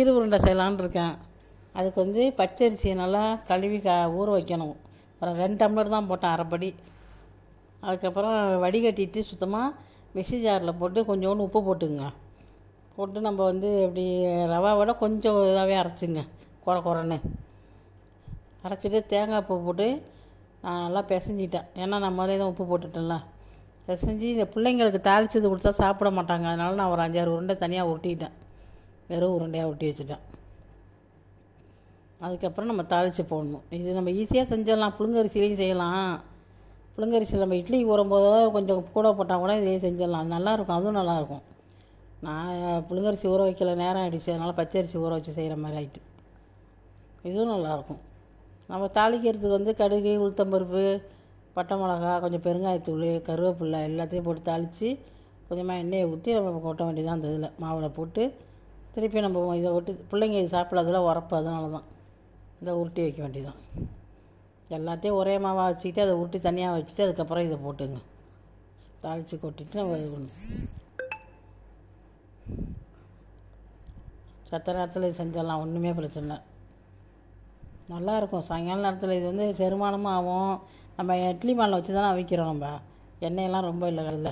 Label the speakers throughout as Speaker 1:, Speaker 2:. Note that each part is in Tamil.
Speaker 1: பன்னீர் உருண்டை செய்யலான்னு இருக்கேன். அதுக்கு வந்து பச்சரிசியை நல்லா கழுவி ஊற வைக்கணும். ஒரு 2 டம்ளர் தான் போட்டேன், அரைப்படி. அதுக்கப்புறம் வடிகட்டிட்டு சுத்தமாக மிக்ஸி ஜாரில் போட்டு கொஞ்சோண்டு உப்பு போட்டுங்க. போட்டு நம்ம வந்து இப்படி ரவாவோட கொஞ்சம் இதாகவே அரைச்சிங்க, குறன்னு அரைச்சிட்டு தேங்காய் பூ போட்டு நான் நல்லா பிசைஞ்சிட்டேன். ஏன்னா நான் முதலே தான் உப்பு போட்டுட்டேன்ல. பிசைஞ்சு இந்த பிள்ளைங்களுக்கு தாளிச்சது கொடுத்தா சாப்பிட மாட்டாங்க. அதனால நான் ஒரு 5-6 உருண்டை தனியாக உருட்டிட்டேன். வெறும் உருண்டையாக உருட்டி வச்சுட்டேன். அதுக்கப்புறம் நம்ம தாளித்து போடணும். இது நம்ம ஈஸியாக செஞ்சிடலாம். புழுங்கரிசிலையும் செய்யலாம். புழுங்கரிசியில் நம்ம இட்லி ஊறும்போது கொஞ்சம் கூட போட்டால் கூட இதையும் செஞ்சிடலாம். அது நல்லாயிருக்கும், அதுவும் நல்லாயிருக்கும். நான் புழுங்கரிசி ஊற வைக்கல, நேரம் ஆகிடுச்சு. அதனால் பச்சரிசி ஊற வச்சு செய்கிற மாதிரி ஆகிட்டு. இதுவும் நல்லாயிருக்கும். நம்ம தாளிக்கிறதுக்கு வந்து கடுகு, உளுத்தம்பருப்பு, பட்டை மிளகா, கொஞ்சம் பெருங்காயத்தூள், கருவேப்பில்லை எல்லாத்தையும் போட்டு தாளித்து கொஞ்சமாக எண்ணெயை ஊற்றி நம்ம கொட்ட வேண்டியதான். அந்த இதில் மாவில் போட்டு திருப்பி நம்ம இதை விட்டு பிள்ளைங்க இது சாப்பிடாதெல்லாம் உரப்பு. அதனால தான் இதை உருட்டி வைக்க வேண்டியதான். எல்லாத்தையும் ஒரே மாவாக வச்சுக்கிட்டு அதை உருட்டி தனியாக வச்சுட்டு அதுக்கப்புறம் இதை போட்டுங்க தாளித்து கொட்டிட்டு நம்ம இது பண்ணணும். சத்த நேரத்தில் இது செஞ்சிடலாம், ஒன்றுமே பிரச்சனை இல்லை. நல்லாயிருக்கும். சாயங்கால நேரத்தில் இது வந்து செரிமானமும் ஆகும். நம்ம இட்லி பானில் வச்சு தானே அவிக்கிறோம். நம்ம எண்ணெயெல்லாம் ரொம்ப இல்லை, அதில்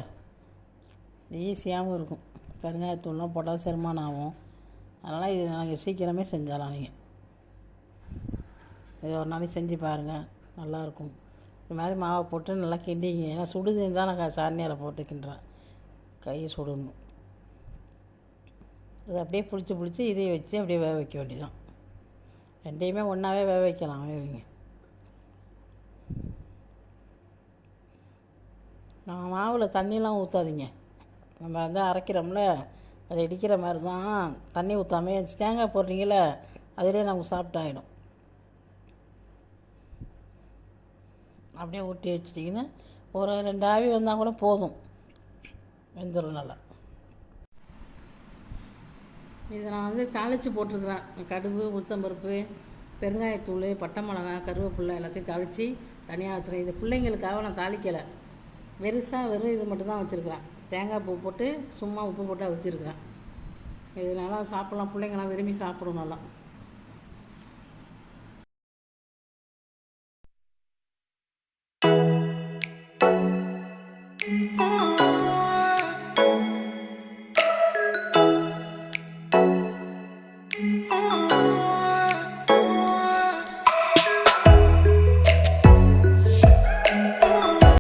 Speaker 1: ஈஸியாகவும் இருக்கும். பெருங்காயத்தூள்லாம் போட்டால் செரிமானம் ஆகும். அதனால் இது நாங்கள் சீக்கிரமே செஞ்சிடலாம். நீங்கள் இது ஒரு நாளைக்கு செஞ்சு பாருங்கள், நல்லாயிருக்கும். இது மாதிரி மாவை போட்டு நல்லா கிண்டிங்க. ஏன்னா சுடுதுன்னு தான் நான் சாரணியால் போட்டு கிண்டுறேன். கையை சுடணும். அது அப்படியே பிடிச்சி இதையும் வச்சு அப்படியே வேக வைக்க வேண்டியதான். ரெண்டையுமே ஒன்றாவே வேக வைக்கலாம். வேவிங்க. நம்ம மாவில் தண்ணியெலாம் ஊற்றாதீங்க. நம்ம வந்து அரைக்கிறோம்ல, அதை இடிக்கிற மாதிரி தான். தண்ணி ஊற்றாமே தேங்காய் போடுறீங்கள, அதிலே நமக்கு சாப்பிட்டாயிடும். அப்படியே ஊட்டி வச்சிட்டிங்கன்னா ஒரு 2 ஆவி வந்தால் கூட போதும், வெந்துடும் நல்லா. இதை நான் வந்து தாளித்து போட்டிருக்கிறேன். கடுகு, உளுத்தம்பருப்பு, பெருங்காயத்தூள், பட்டை மிளகா, கருவேப்பில்லை எல்லாத்தையும் தாளித்து தனியாக வச்சுருக்கேன். இது பிள்ளைங்களுக்காக நான் தாளிக்கலை. வெறும் இது மட்டும் தான் வச்சுருக்கிறேன். தேங்காய் பூ போட்டு சும்மா உப்பு போட்டு வச்சுருக்கிறேன். இது நல்லா சாப்பிட்லாம், பிள்ளைங்களாம் விரும்பி சாப்பிடும் நல்லா.